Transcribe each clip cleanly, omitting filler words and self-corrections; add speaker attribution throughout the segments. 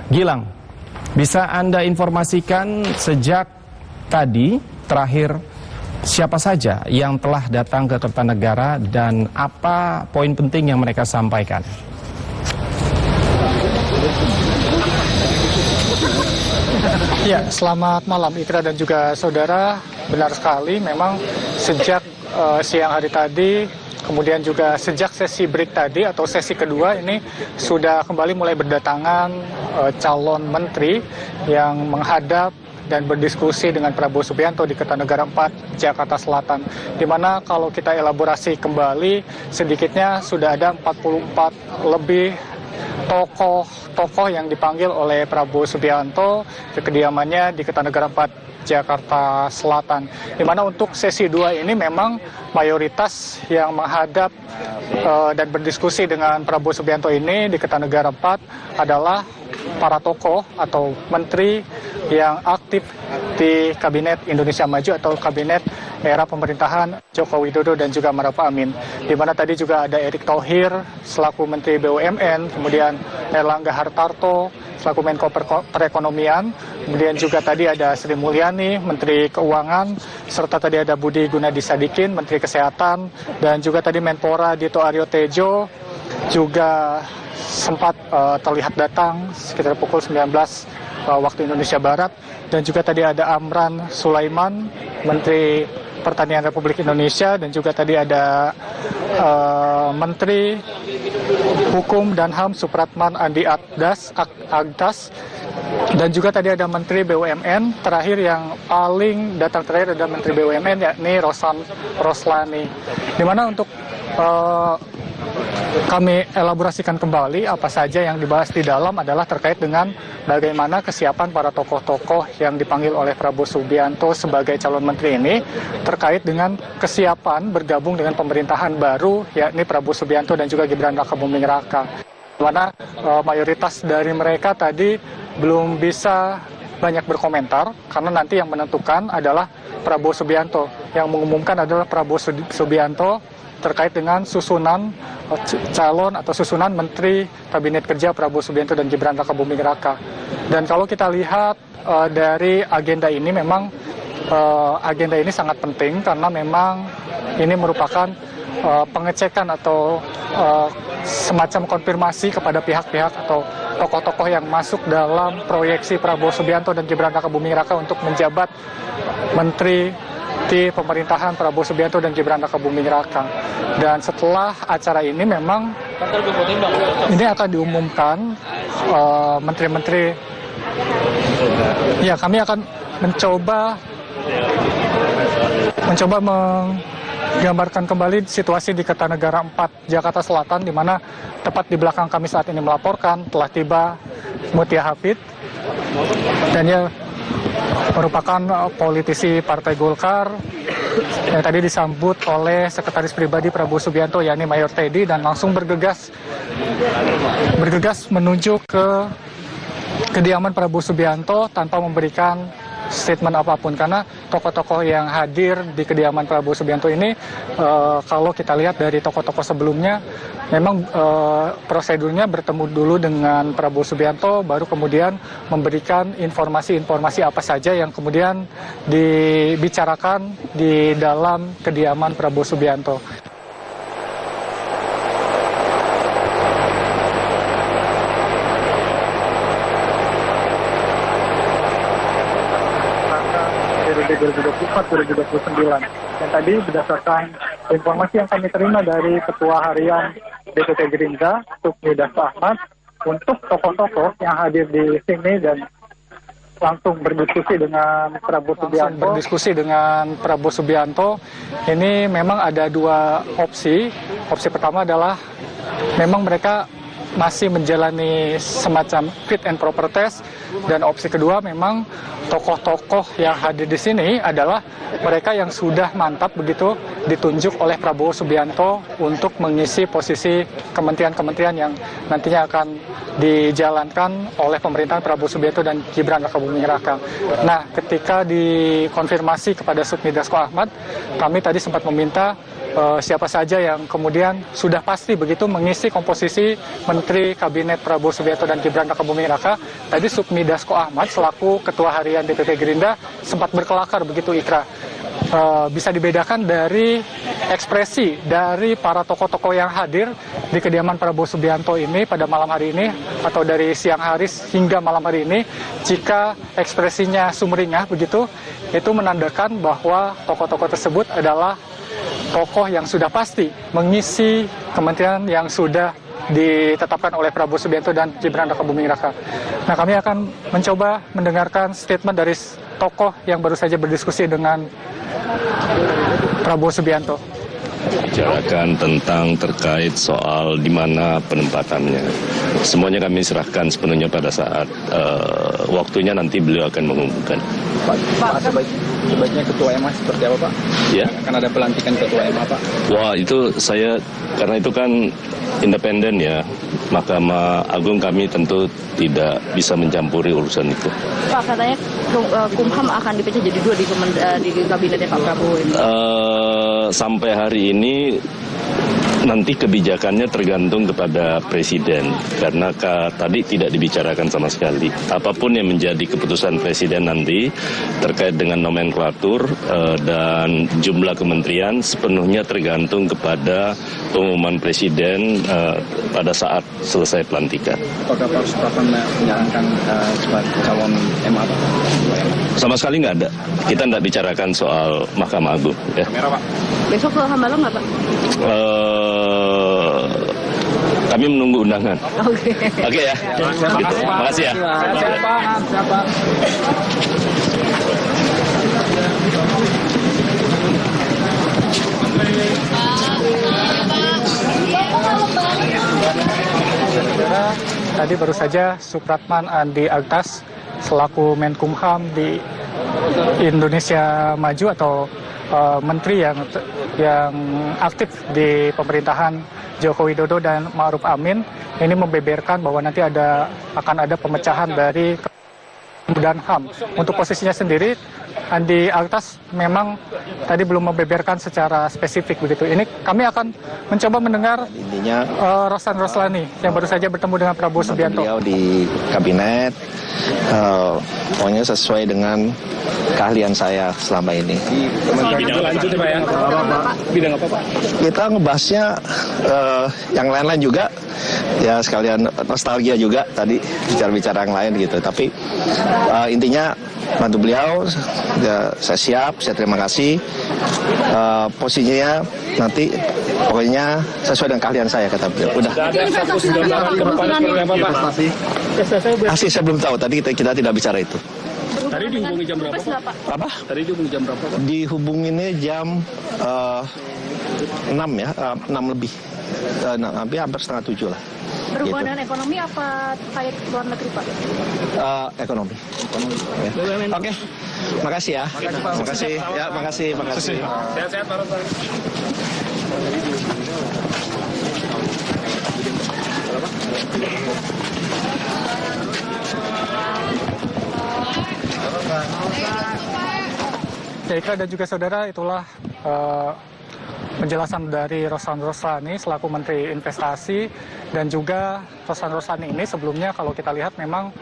Speaker 1: Gilang, bisa Anda informasikan sejak tadi terakhir siapa saja yang telah datang ke Kertanegara dan apa poin penting yang mereka sampaikan?
Speaker 2: Ya, selamat malam Ikra dan juga saudara. Benar sekali, memang sejak siang hari tadi, kemudian juga sejak sesi break tadi atau sesi kedua ini sudah kembali mulai berdatangan calon menteri yang menghadap dan berdiskusi dengan Prabowo Subianto di Kertanegara 4, Jakarta Selatan. Di mana kalau kita elaborasi kembali, sedikitnya sudah ada 44 lebih tokoh yang dipanggil oleh Prabowo Subianto ke kediamannya di Kertanegara 4, Jakarta Selatan. Di mana untuk sesi 2 ini memang mayoritas yang menghadap dan berdiskusi dengan Prabowo Subianto ini di Kertanegara 4 adalah para tokoh atau menteri yang aktif di Kabinet Indonesia Maju atau Kabinet era pemerintahan Joko Widodo dan juga Maruf Amin. Di mana tadi juga ada Erick Thohir selaku Menteri BUMN, kemudian Erlangga Hartarto selaku Menko Perekonomian, kemudian juga tadi ada Sri Mulyani, Menteri Keuangan, serta tadi ada Budi Gunadi Sadikin, Menteri Kesehatan, dan juga tadi Menpora Dito Aryo Tejo juga sempat terlihat datang sekitar pukul 19 waktu Indonesia Barat, dan juga tadi ada Amran Sulaiman, Menteri Pertanian Republik Indonesia, dan juga tadi ada Menteri Hukum dan HAM Supratman Andi Aktas, dan juga tadi ada Menteri BUMN. Terakhir yang paling datang terakhir ada Menteri BUMN yakni Roslani. Di mana untuk kami elaborasikan kembali apa saja yang dibahas di dalam adalah terkait dengan bagaimana kesiapan para tokoh-tokoh yang dipanggil oleh Prabowo Subianto sebagai calon menteri ini terkait dengan kesiapan bergabung dengan pemerintahan baru yakni Prabowo Subianto dan juga Gibran Rakabuming Raka. Di mana mayoritas dari mereka tadi belum bisa banyak berkomentar karena nanti yang menentukan adalah Prabowo Subianto. Yang mengumumkan adalah Prabowo Subianto terkait dengan susunan calon atau susunan Menteri Kabinet Kerja Prabowo Subianto dan Gibran Rakabuming Raka. Dan kalau kita lihat dari agenda ini, memang agenda ini sangat penting karena memang ini merupakan pengecekan atau semacam konfirmasi kepada pihak-pihak atau tokoh-tokoh yang masuk dalam proyeksi Prabowo Subianto dan Gibran Rakabuming Raka untuk menjabat Menteri di pemerintahan Prabowo Subianto dan Gibran Rakabuming Raka. Dan setelah acara ini memang ini akan diumumkan menteri-menteri. Ya, kami akan mencoba menggambarkan kembali situasi di Kertanegara 4, Jakarta Selatan, di mana tepat di belakang kami saat ini melaporkan telah tiba Mutia Hafid, dan dia merupakan politisi Partai Golkar yang tadi disambut oleh Sekretaris Pribadi Prabowo Subianto yakni Mayor Teddy, dan langsung bergegas menuju ke kediaman Prabowo Subianto tanpa memberikan statement apapun, karena tokoh-tokoh yang hadir di kediaman Prabowo Subianto ini kalau kita lihat dari tokoh-tokoh sebelumnya memang prosedurnya bertemu dulu dengan Prabowo Subianto, baru kemudian memberikan informasi-informasi apa saja yang kemudian dibicarakan di dalam kediaman Prabowo Subianto. Dari 2024-2029. Dan tadi berdasarkan informasi yang kami terima dari Ketua Harian DPP Gerindra, Sukmi Dasko Ahmad, untuk tokoh-tokoh yang hadir di sini dan langsung berdiskusi dengan Prabowo Subianto, ini memang ada dua opsi. Opsi pertama adalah memang mereka masih menjalani semacam fit and proper test, dan opsi kedua memang tokoh-tokoh yang hadir di sini adalah mereka yang sudah mantap begitu ditunjuk oleh Prabowo Subianto untuk mengisi posisi kementerian-kementerian yang nantinya akan dijalankan oleh pemerintahan Prabowo Subianto dan Gibran Rakabuming Raka. Nah, ketika dikonfirmasi kepada Sukmi Dasko Ahmad, kami tadi sempat meminta siapa saja yang kemudian sudah pasti begitu mengisi komposisi Menteri Kabinet Prabowo Subianto dan Gibran Rakabuming Raka. Tadi Sukmi Dasko Ahmad selaku Ketua Harian DPP Gerindra sempat berkelakar begitu, Ikra. Bisa dibedakan dari ekspresi dari para tokoh-tokoh yang hadir di kediaman Prabowo Subianto ini pada malam hari ini atau dari siang hari hingga malam hari ini. Jika ekspresinya sumringah begitu, itu menandakan bahwa tokoh-tokoh tersebut adalah tokoh yang sudah pasti mengisi kementerian yang sudah ditetapkan oleh Prabowo Subianto dan Gibran Rakabuming Raka. Nah, kami akan mencoba mendengarkan statement dari tokoh yang baru saja berdiskusi dengan Prabowo Subianto.
Speaker 3: Bicarakan tentang terkait soal di mana penempatannya. Semuanya kami serahkan sepenuhnya pada saat waktunya, nanti beliau akan mengumumkan.
Speaker 4: Pak, sebaiknya ketua MA seperti apa, Pak?
Speaker 3: Ya.
Speaker 4: Akan ada pelantikan ketua MA, Pak?
Speaker 3: Wah, itu saya, karena itu kan independen ya, Mahkamah Agung, kami tentu tidak bisa mencampuri urusan itu.
Speaker 5: Pak, katanya Kumham akan dipecah jadi 2 di kabinetnya Pak Prabowo ini.
Speaker 3: Sampai hari ini nanti kebijakannya tergantung kepada Presiden, karena tadi tidak dibicarakan sama sekali. Apapun yang menjadi keputusan Presiden nanti terkait dengan nomenklatur dan jumlah kementerian sepenuhnya tergantung kepada pengumuman Presiden pada saat selesai pelantikan.
Speaker 4: Apakah Pak Supratman menyarankan sebagai calon MA, Pak?
Speaker 3: Sama sekali nggak ada. Kita nggak bicarakan soal Mahkamah Agung. Ya.
Speaker 5: Besok ke Hambalang nggak, Pak?
Speaker 3: Kami menunggu undangan.
Speaker 5: Oke.
Speaker 3: Oke ya. Gitu. Makasih ya.
Speaker 4: Siapa?
Speaker 2: Tadi baru saja Supratman Andi Aktas selaku Menkumham di Indonesia Maju atau menteri yang aktif di pemerintahan Joko Widodo dan Ma'ruf Amin ini membeberkan bahwa nanti akan ada pemecahan dari dan HAM. Untuk posisinya sendiri, Andi Aktas memang tadi belum membeberkan secara spesifik begitu. Ini kami akan mencoba mendengar
Speaker 6: intinya
Speaker 2: Rosan Roslani yang baru saja bertemu dengan Prabowo Subianto.
Speaker 6: Beliau di kabinet, pokoknya sesuai dengan keahlian saya selama ini.
Speaker 4: Bidang lanjut ya, Pak ya? Bidang apa, Pak?
Speaker 6: Kita ngebahasnya yang lain-lain juga, ya sekalian nostalgia juga tadi bicara-bicara yang lain gitu. Tapi intinya bantu beliau, ya, saya siap, saya terima kasih. Posisinya nanti pokoknya sesuai dengan keahlian saya, kata beliau. Udah. Asli saya belum tahu, tadi kita tidak bicara itu.
Speaker 4: Tadi dihubungi jam berapa, Pak?
Speaker 6: Apa?
Speaker 4: Tadi dihubungi jam berapa, Pak?
Speaker 6: Dihubunginnya jam 6 ya, 6 lebih. Hampir setengah 7 lah.
Speaker 5: Berhubungan
Speaker 6: Gitu.
Speaker 5: dengan ekonomi apa terkait luar negeri, Pak?
Speaker 6: Ekonomi. Ya. Oke, makasih ya. Makasih. Ya, makasih.
Speaker 4: Sehat-sehat, Pak Rosan.
Speaker 2: Ya, Ikra dan juga saudara, itulah penjelasan dari Rosan Roslani selaku Menteri Investasi. Dan juga Rosan Roslani ini sebelumnya kalau kita lihat memang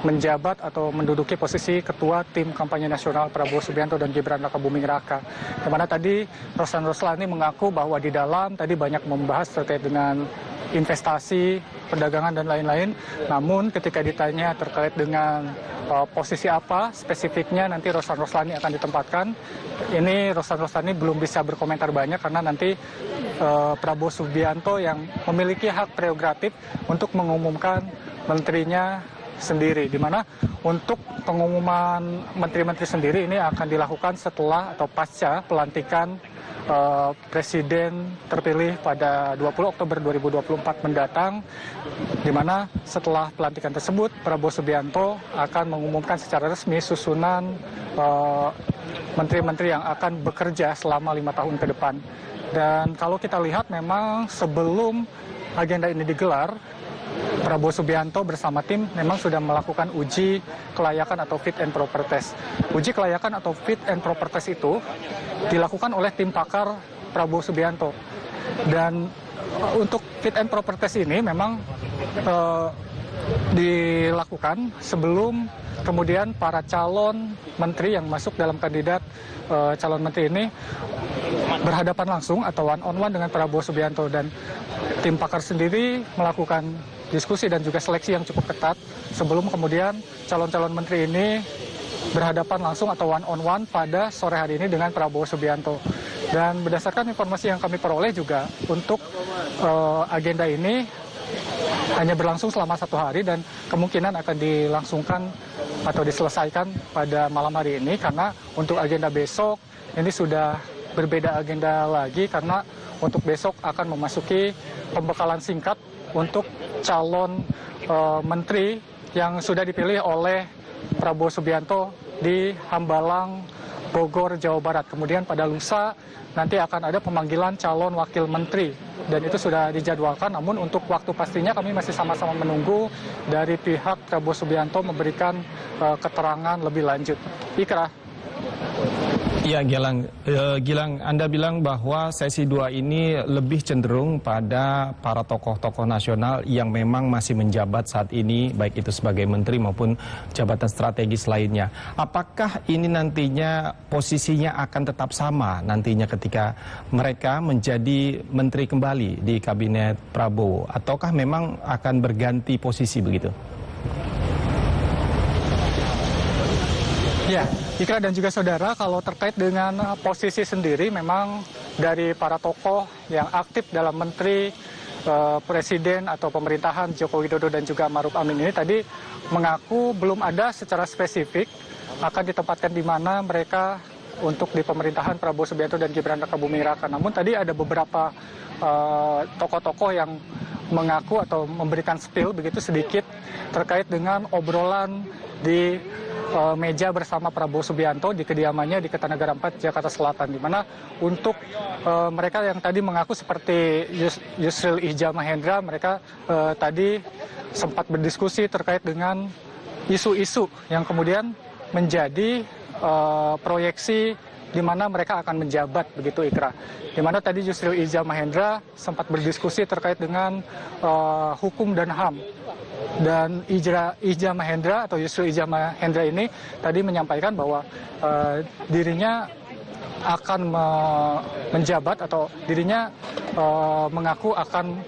Speaker 2: menjabat atau menduduki posisi Ketua Tim Kampanye Nasional Prabowo Subianto dan Gibran Rakabuming Raka. Di mana tadi Rosan Roslani mengaku bahwa di dalam tadi banyak membahas terkait dengan investasi, perdagangan dan lain-lain. Namun ketika ditanya terkait dengan posisi apa spesifiknya nanti Rosan Roslani akan ditempatkan, ini Rosan Roslani belum bisa berkomentar banyak karena nanti Prabowo Subianto yang memiliki hak prerogatif untuk mengumumkan menterinya sendiri, di mana untuk pengumuman menteri-menteri sendiri ini akan dilakukan setelah atau pasca pelantikan Presiden terpilih pada 20 Oktober 2024 mendatang, di mana setelah pelantikan tersebut Prabowo Subianto akan mengumumkan secara resmi susunan menteri-menteri yang akan bekerja selama 5 tahun ke depan. Dan kalau kita lihat memang sebelum agenda ini digelar, Prabowo Subianto bersama tim memang sudah melakukan uji kelayakan atau fit and proper test. Uji kelayakan atau fit and proper test itu dilakukan oleh tim pakar Prabowo Subianto. Dan untuk fit and proper test ini memang dilakukan sebelum kemudian para calon menteri yang masuk dalam kandidat calon menteri ini berhadapan langsung atau one on one dengan Prabowo Subianto, dan tim pakar sendiri melakukan diskusi dan juga seleksi yang cukup ketat sebelum kemudian calon-calon menteri ini berhadapan langsung atau one on one pada sore hari ini dengan Prabowo Subianto. Dan berdasarkan informasi yang kami peroleh juga untuk agenda ini hanya berlangsung selama 1 hari dan kemungkinan akan dilangsungkan atau diselesaikan pada malam hari ini, karena untuk agenda besok ini sudah berbeda agenda lagi, karena untuk besok akan memasuki pembekalan singkat untuk calon menteri yang sudah dipilih oleh Prabowo Subianto di Hambalang, Bogor, Jawa Barat. Kemudian pada lusa nanti akan ada pemanggilan calon wakil menteri dan itu sudah dijadwalkan, namun untuk waktu pastinya kami masih sama-sama menunggu dari pihak Prabowo Subianto memberikan keterangan lebih lanjut. Ikra.
Speaker 1: Ya, Gilang, Anda bilang bahwa sesi 2 ini lebih cenderung pada para tokoh-tokoh nasional yang memang masih menjabat saat ini, baik itu sebagai menteri maupun jabatan strategis lainnya. Apakah ini nantinya posisinya akan tetap sama nantinya ketika mereka menjadi menteri kembali di kabinet Prabowo, ataukah memang akan berganti posisi begitu?
Speaker 2: Ya, Ikra dan juga saudara, kalau terkait dengan posisi sendiri memang dari para tokoh yang aktif dalam menteri, presiden atau pemerintahan Joko Widodo dan juga Maruf Amin ini tadi mengaku belum ada secara spesifik akan ditempatkan di mana mereka untuk di pemerintahan Prabowo Subianto dan Gibran Rakabuming Raka. Namun tadi ada beberapa tokoh-tokoh yang mengaku atau memberikan spill begitu sedikit terkait dengan obrolan di meja bersama Prabowo Subianto di kediamannya di Kertanegara 4, Jakarta Selatan, di mana untuk mereka yang tadi mengaku seperti Yusril Iza Mahendra, mereka tadi sempat berdiskusi terkait dengan isu-isu yang kemudian menjadi proyeksi di mana mereka akan menjabat begitu, Ikra. Di mana tadi Yusril Iza Mahendra sempat berdiskusi terkait dengan hukum dan HAM. Dan Iza Mahendra atau Yusril Iza Mahendra ini tadi menyampaikan bahwa dirinya akan menjabat atau dirinya mengaku akan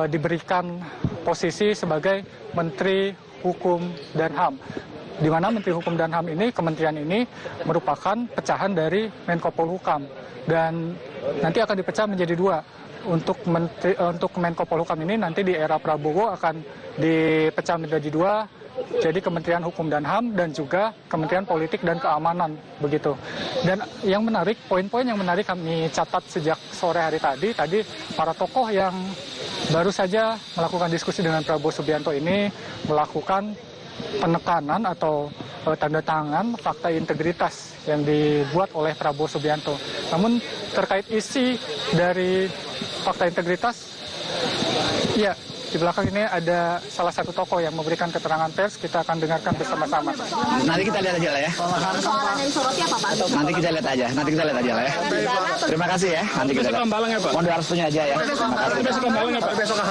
Speaker 2: diberikan posisi sebagai Menteri Hukum dan HAM. Di mana Menteri Hukum dan HAM ini, kementerian ini merupakan pecahan dari Menko Polhukam dan nanti akan dipecah menjadi 2. Untuk Menko Polhukam ini nanti di era Prabowo akan dipecah menjadi 2, jadi Kementerian Hukum dan HAM dan juga Kementerian Politik dan Keamanan begitu. Dan yang menarik, poin-poin yang menarik kami catat sejak sore hari tadi para tokoh yang baru saja melakukan diskusi dengan Prabowo Subianto ini melakukan penekanan atau tanda tangan fakta integritas yang dibuat oleh Prabowo Subianto. Namun terkait isi dari fakta integritas, ya di belakang ini ada salah satu tokoh yang memberikan keterangan pers, kita akan dengarkan bersama-sama.
Speaker 7: Nanti kita lihat aja lah ya.
Speaker 5: Persoalan yang disoroti apa Pak?
Speaker 7: Nanti kita lihat aja lah ya. Terima kasih ya. Nanti kita lihat. Mohon doa restunya aja ya. Terima kasih.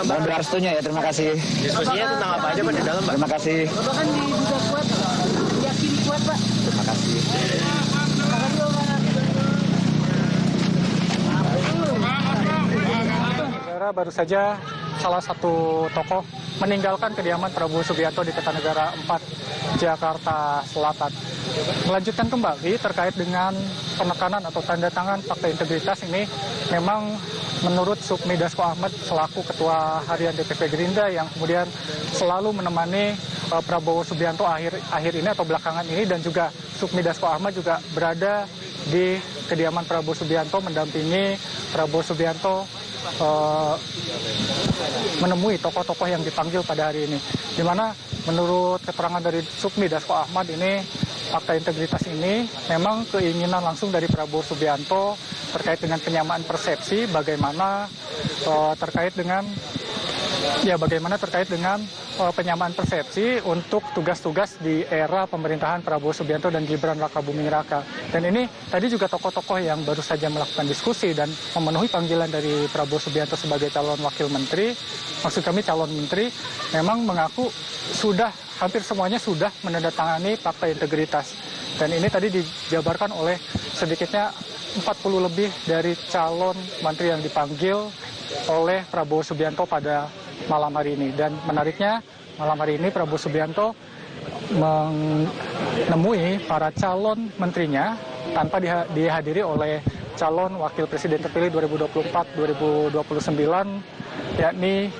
Speaker 7: Mohon doa restunya ya. Terima kasih.
Speaker 4: Diskusinya tentang apa aja Pak di dalam, Pak?
Speaker 7: Terima kasih.
Speaker 5: Bapak kan diduga kuat, yakini kuat Pak.
Speaker 7: Terima kasih.
Speaker 2: Baru saja salah satu tokoh meninggalkan kediaman Prabowo Subianto di Kertanegara 4, Jakarta Selatan. Melanjutkan kembali terkait dengan penekanan atau tanda tangan fakta integritas ini, memang menurut Sukmi Dasko Ahmad selaku Ketua Harian DPP Gerindra yang kemudian selalu menemani Prabowo Subianto akhir ini atau belakangan ini, dan juga Sukmi Dasko Ahmad juga berada di kediaman Prabowo Subianto mendampingi Prabowo Subianto menemui tokoh-tokoh yang dipanggil pada hari ini. Di mana menurut keterangan dari Sukmi Dasko Ahmad ini, fakta integritas ini memang keinginan langsung dari Prabowo Subianto terkait dengan penyamaan persepsi bagaimana terkait dengan penyamaan persepsi untuk tugas-tugas di era pemerintahan Prabowo Subianto dan Gibran Rakabuming Raka. Dan ini tadi juga tokoh-tokoh yang baru saja melakukan diskusi dan memenuhi panggilan dari Prabowo Subianto sebagai calon wakil menteri, maksud kami calon menteri, memang mengaku sudah hampir semuanya sudah menandatangani fakta integritas. Dan ini tadi dijabarkan oleh sedikitnya 40 lebih dari calon menteri yang dipanggil oleh Prabowo Subianto pada malam hari ini. Dan menariknya malam hari ini Prabowo Subianto menemui para calon menterinya tanpa dihadiri oleh calon wakil presiden terpilih 2024-2029 yakni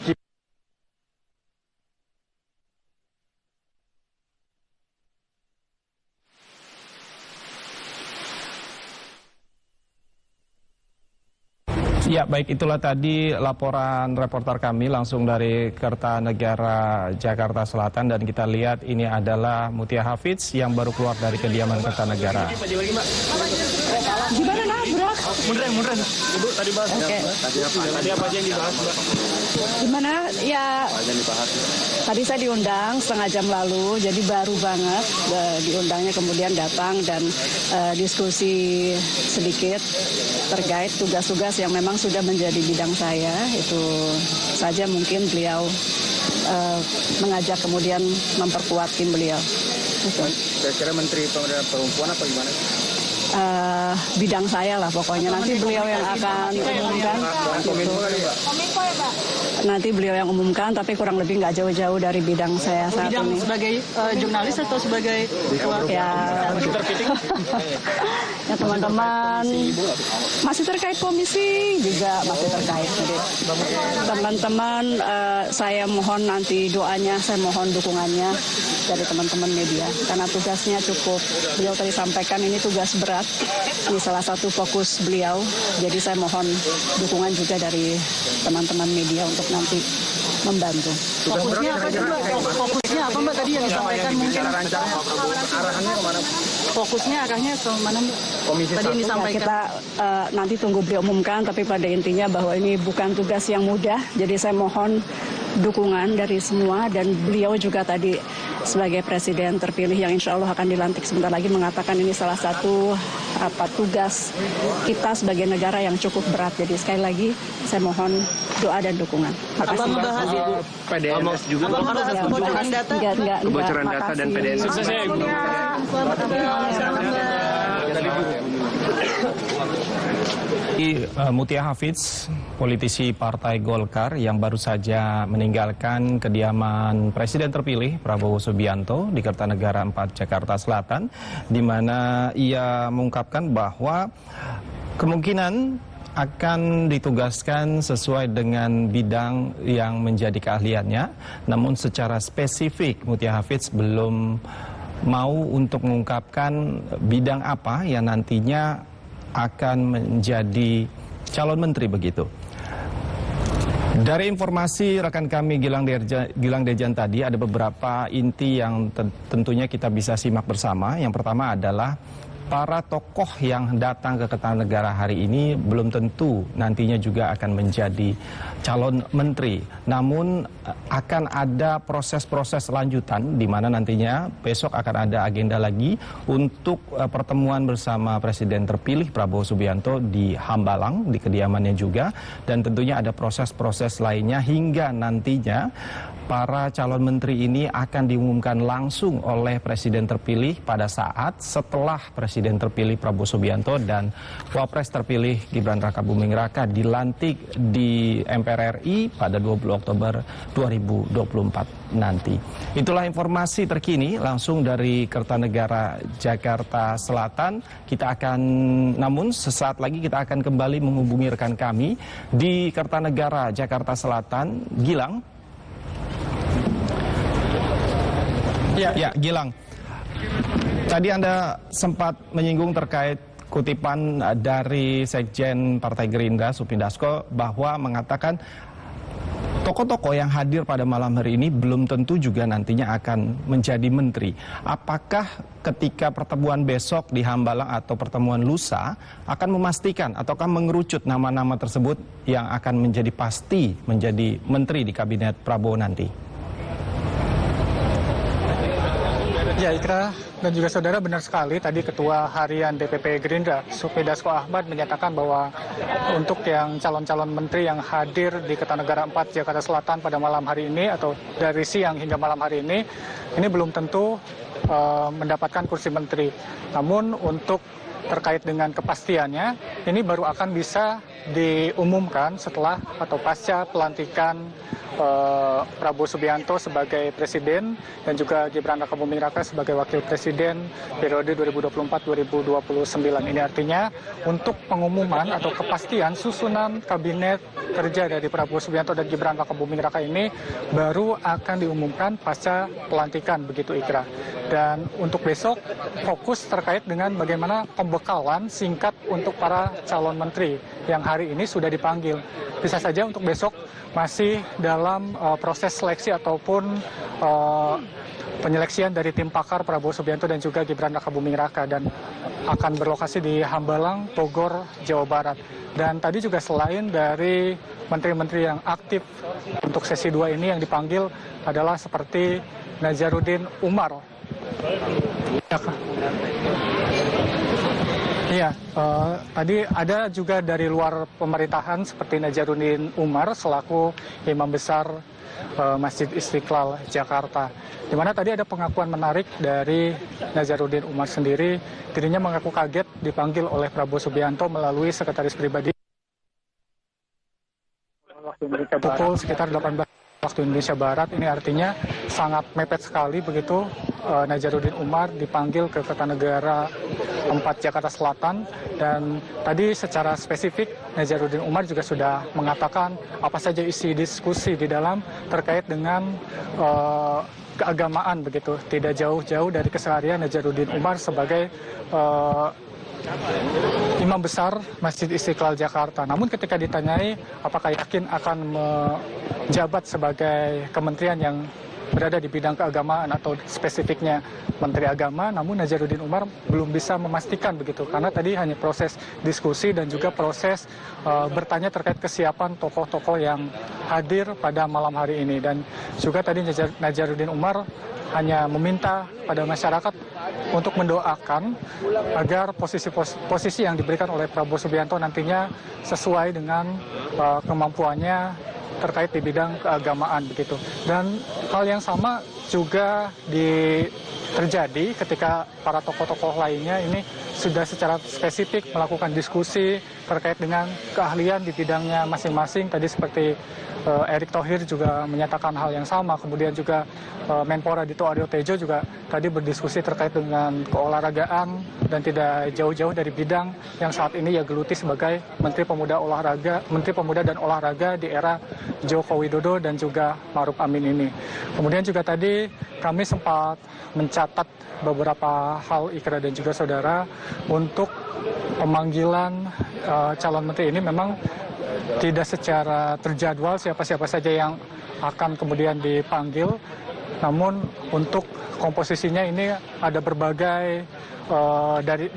Speaker 1: Ya, baik, itulah tadi laporan reporter kami langsung dari Kertanegara, Jakarta Selatan, dan kita lihat ini adalah Mutia Hafidz yang baru keluar dari kediaman Kertanegara.
Speaker 8: Gimana nabrak?
Speaker 4: Munduran. Ibu tadi bahas.
Speaker 8: Oke.
Speaker 4: Tadi apa aja yang dibahas, Mbak?
Speaker 8: Gimana? Ya,
Speaker 4: Apa aja yang dibahas?
Speaker 8: tadi saya diundang setengah jam lalu, jadi baru banget diundangnya, kemudian datang dan diskusi sedikit terkait tugas-tugas yang memang sudah menjadi bidang saya. Itu saja mungkin beliau mengajak kemudian memperkuat tim beliau.
Speaker 4: Kira-kira Menteri Pemberdayaan Perempuan apa gimana?
Speaker 8: Bidang saya lah pokoknya, nanti beliau yang akan umumkan. Nanti beliau yang umumkan, tapi kurang lebih nggak jauh-jauh dari bidang saya saat ini.
Speaker 9: Sebagai jurnalis atau sebagai
Speaker 8: ya teman-teman masih terkait komisi juga masih terkait. Jadi teman-teman saya mohon nanti doanya, saya mohon dukungannya dari teman-teman media karena tugasnya cukup, beliau tadi sampaikan ini tugas berat, ini salah satu fokus beliau, jadi saya mohon dukungan juga dari teman-teman media untuk nanti membantu.
Speaker 9: Fokusnya apa sih, Mbak? Fokusnya apa, Mbak, tadi yang disampaikan mungkin?
Speaker 4: Arahannya kemana?
Speaker 9: Fokusnya arahnya kemana, Mbak?
Speaker 4: Komisi
Speaker 9: Tadi yang
Speaker 8: Ya,
Speaker 9: disampaikan.
Speaker 8: kita nanti tunggu beliau umumkan, tapi pada intinya bahwa ini bukan tugas yang mudah, jadi saya mohon dukungan dari semua, dan beliau juga tadi sebagai presiden terpilih yang insya Allah akan dilantik sebentar lagi mengatakan ini salah satu tugas kita sebagai negara yang cukup berat. Jadi sekali lagi saya mohon doa dan dukungan.
Speaker 9: Apa membahas
Speaker 4: PDNS juga?
Speaker 9: Apa membahas kebocoran data?
Speaker 8: Enggak,
Speaker 4: Kebocoran data dan PDNS.
Speaker 9: Sukses ya, Ibu. Selamat
Speaker 1: Mutia Hafidz, politisi Partai Golkar yang baru saja meninggalkan kediaman Presiden terpilih Prabowo Subianto di Kertanegara 4 Jakarta Selatan, di mana ia mengungkapkan bahwa kemungkinan akan ditugaskan sesuai dengan bidang yang menjadi keahliannya, namun secara spesifik Mutia Hafidz belum mau untuk mengungkapkan bidang apa yang nantinya akan menjadi calon menteri begitu. Dari informasi rekan kami Gilang Dejan tadi, ada beberapa inti yang tentunya kita bisa simak bersama. Yang pertama adalah para tokoh yang datang ke Kertanegara hari ini belum tentu nantinya juga akan menjadi calon menteri. Namun akan ada proses-proses lanjutan di mana nantinya besok akan ada agenda lagi untuk pertemuan bersama Presiden terpilih Prabowo Subianto di Hambalang, di kediamannya juga. Dan tentunya ada proses-proses lainnya hingga nantinya para calon menteri ini akan diumumkan langsung oleh Presiden terpilih pada saat setelah Presiden terpilih Prabowo Subianto dan Wapres terpilih Gibran Rakabuming Raka dilantik di MPR RI pada 20 Oktober 2024 nanti. Itulah informasi terkini langsung dari Kertanegara, Jakarta Selatan. Namun sesaat lagi kita akan kembali menghubungi rekan kami di Kertanegara, Jakarta Selatan, Gilang. Ya, Gilang. Tadi Anda sempat menyinggung terkait kutipan dari Sekjen Partai Gerindra, Supni Dasko, bahwa mengatakan tokoh-tokoh yang hadir pada malam hari ini belum tentu juga nantinya akan menjadi menteri. Apakah ketika pertemuan besok di Hambalang atau pertemuan lusa akan memastikan ataukah mengerucut nama-nama tersebut yang akan menjadi pasti menjadi menteri di kabinet Prabowo nanti?
Speaker 2: Ya, Ikra dan juga saudara, benar sekali tadi Ketua Harian DPP Gerindra Supmi Dasko Ahmad menyatakan bahwa untuk yang calon-calon menteri yang hadir di Kertanegara 4 Jakarta Selatan pada malam hari ini atau dari siang hingga malam hari ini belum tentu mendapatkan kursi menteri. Namun untuk terkait dengan kepastiannya, ini baru akan bisa diumumkan setelah atau pasca pelantikan Prabowo Subianto sebagai presiden dan juga Gibran Rakabuming Raka sebagai wakil presiden periode 2024-2029. Ini artinya untuk pengumuman atau kepastian susunan kabinet kerja dari Prabowo Subianto dan Gibran Rakabuming Raka ini baru akan diumumkan pasca pelantikan, begitu Ikra. Dan untuk besok fokus terkait dengan bagaimana pembekalan singkat untuk para calon menteri yang hari ini sudah dipanggil. Bisa saja untuk besok masih dalam proses seleksi ataupun penyeleksian dari tim pakar Prabowo Subianto dan juga Gibran Rakabuming Raka, dan akan berlokasi di Hambalang, Bogor, Jawa Barat. Dan tadi juga selain dari menteri-menteri yang aktif untuk sesi 2 ini yang dipanggil adalah seperti Nazaruddin Umar. Iya, tadi ada juga dari luar pemerintahan seperti Nazaruddin Umar selaku Imam Besar Masjid Istiqlal Jakarta. Di mana tadi ada pengakuan menarik dari Nazaruddin Umar sendiri. Dirinya mengaku kaget dipanggil oleh Prabowo Subianto melalui sekretaris pribadi. Pukul sekitar 18 waktu Indonesia Barat. Ini artinya sangat mepet sekali begitu. Nazaruddin Umar dipanggil ke Kertanegara 4 Jakarta Selatan, dan tadi secara spesifik Nazaruddin Umar juga sudah mengatakan apa saja isi diskusi di dalam terkait dengan keagamaan begitu. Tidak jauh-jauh dari keseharian Nazaruddin Umar sebagai Imam Besar Masjid Istiqlal Jakarta. Namun ketika ditanyai apakah yakin akan menjabat sebagai kementerian yang berada di bidang keagamaan atau spesifiknya Menteri Agama, namun Nazaruddin Umar belum bisa memastikan begitu, karena tadi hanya proses diskusi dan juga proses bertanya terkait kesiapan tokoh-tokoh yang hadir pada malam hari ini. Dan juga tadi Nazaruddin Umar hanya meminta pada masyarakat untuk mendoakan agar posisi yang diberikan oleh Prabowo Subianto nantinya sesuai dengan kemampuannya terkait di bidang keagamaan begitu. Dan hal yang sama juga terjadi ketika para tokoh-tokoh lainnya ini sudah secara spesifik melakukan diskusi terkait dengan keahlian di bidangnya masing-masing. Tadi seperti Erick Thohir juga menyatakan hal yang sama. Kemudian juga Menpora Dito Aryo Tejo juga tadi berdiskusi terkait dengan keolahragaan dan tidak jauh-jauh dari bidang yang saat ini ia geluti sebagai Menteri Pemuda dan Olahraga di era Joko Widodo dan juga Ma'ruf Amin ini. Kemudian juga tadi kami sempat mencatat beberapa hal Ikra dan juga saudara untuk pemanggilan calon menteri ini. Memang tidak secara terjadwal siapa-siapa saja yang akan kemudian dipanggil, namun untuk komposisinya ini ada dari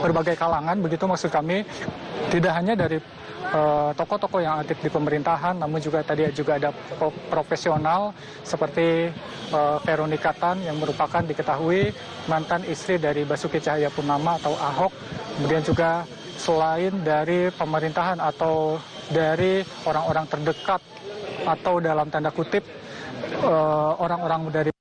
Speaker 2: berbagai kalangan begitu, maksud kami tidak hanya dari tokoh-tokoh yang aktif di pemerintahan, namun juga tadi juga ada profesional seperti Veronica Tan yang merupakan diketahui mantan istri dari Basuki Cahayapurnama atau Ahok. Kemudian juga selain dari pemerintahan atau dari orang-orang terdekat atau dalam tanda kutip orang-orang dari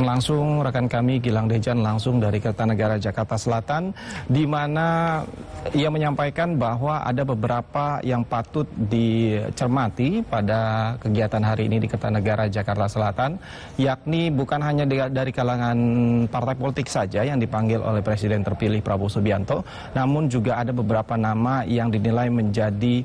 Speaker 1: langsung rekan kami Gilang Dejan langsung dari Kertanegara Jakarta Selatan, di mana ia menyampaikan bahwa ada beberapa yang patut dicermati pada kegiatan hari ini di Kertanegara Jakarta Selatan, yakni bukan hanya dari kalangan partai politik saja yang dipanggil oleh Presiden terpilih Prabowo Subianto, namun juga ada beberapa nama yang dinilai menjadi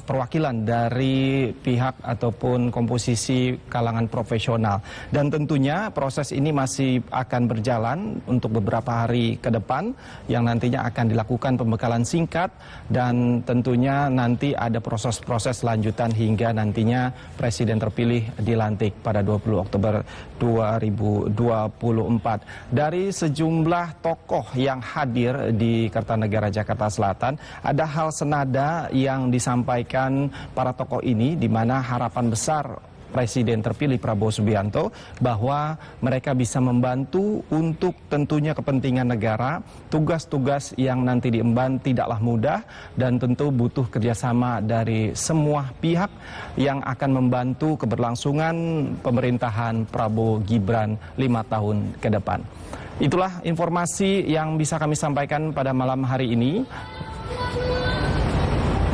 Speaker 1: perwakilan dari pihak ataupun komposisi kalangan profesional. Dan tentunya proses ini masih akan berjalan untuk beberapa hari ke depan yang nantinya akan dilakukan melakukan pembekalan singkat dan tentunya nanti ada proses-proses lanjutan hingga nantinya Presiden terpilih dilantik pada 20 Oktober 2024. Dari sejumlah tokoh yang hadir di Kertanegara Jakarta Selatan, ada hal senada yang disampaikan para tokoh ini di mana harapan besar Presiden terpilih Prabowo Subianto bahwa mereka bisa membantu untuk tentunya kepentingan negara. Tugas-tugas yang nanti diemban tidaklah mudah dan tentu butuh kerjasama dari semua pihak yang akan membantu keberlangsungan pemerintahan Prabowo Gibran 5 tahun ke depan. Itulah informasi yang bisa kami sampaikan pada malam hari ini.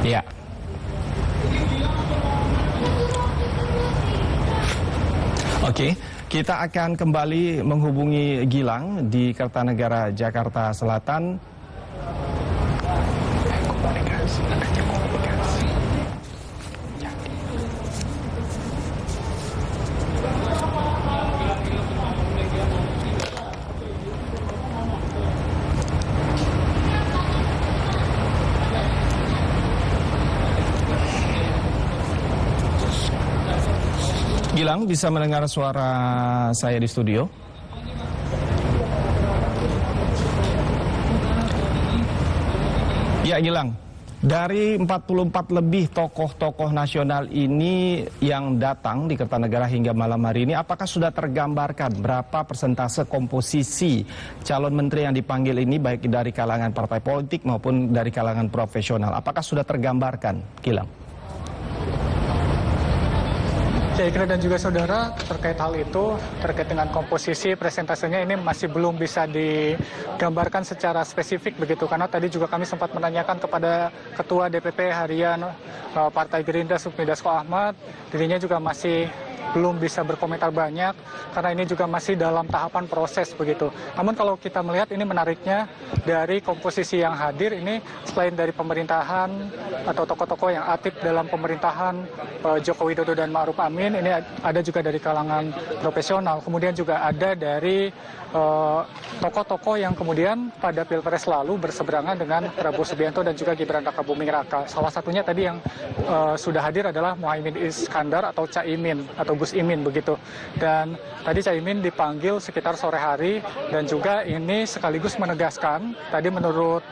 Speaker 1: Ya. Oke, kita akan kembali menghubungi Gilang di Kertanegara, Jakarta Selatan. Gilang, bisa mendengar suara saya di studio? Ya, Gilang. Dari 44 lebih tokoh-tokoh nasional ini yang datang di Kertanegara hingga malam hari ini, apakah sudah tergambarkan berapa persentase komposisi calon menteri yang dipanggil ini, baik dari kalangan partai politik maupun dari kalangan profesional? Apakah sudah tergambarkan, Gilang?
Speaker 2: Ya, Ikra dan juga saudara, terkait hal itu, terkait dengan komposisi presentasenya ini masih belum bisa digambarkan secara spesifik begitu, karena tadi juga kami sempat menanyakan kepada Ketua DPP Harian Partai Gerindra Sufmi Dasko Ahmad, dirinya juga masih belum bisa berkomentar banyak karena ini juga masih dalam tahapan proses begitu. Namun kalau kita melihat ini menariknya dari komposisi yang hadir ini, selain dari pemerintahan atau tokoh-tokoh yang aktif dalam pemerintahan Joko Widodo dan Ma'ruf Amin, ini ada juga dari kalangan profesional, kemudian juga ada dari tokoh-tokoh yang kemudian pada Pilpres lalu berseberangan dengan Prabowo Subianto dan juga Gibran Rakabuming Raka. Salah satunya tadi yang sudah hadir adalah Muhaimin Iskandar atau Caimin atau Gus Imin begitu. Dan tadi Caimin dipanggil sekitar sore hari dan juga ini sekaligus menegaskan, tadi menurut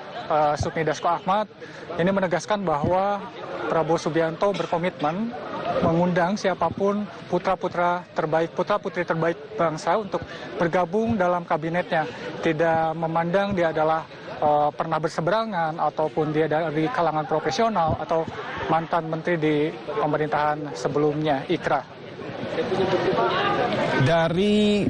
Speaker 2: Sufmi Dasko Ahmad, ini menegaskan bahwa Prabowo Subianto berkomitmen mengundang siapapun putra-putri terbaik bangsa untuk bergabung dalam kabinetnya. Tidak memandang dia adalah pernah berseberangan ataupun dia dari kalangan profesional atau mantan menteri di pemerintahan sebelumnya. Ikra.
Speaker 1: Dari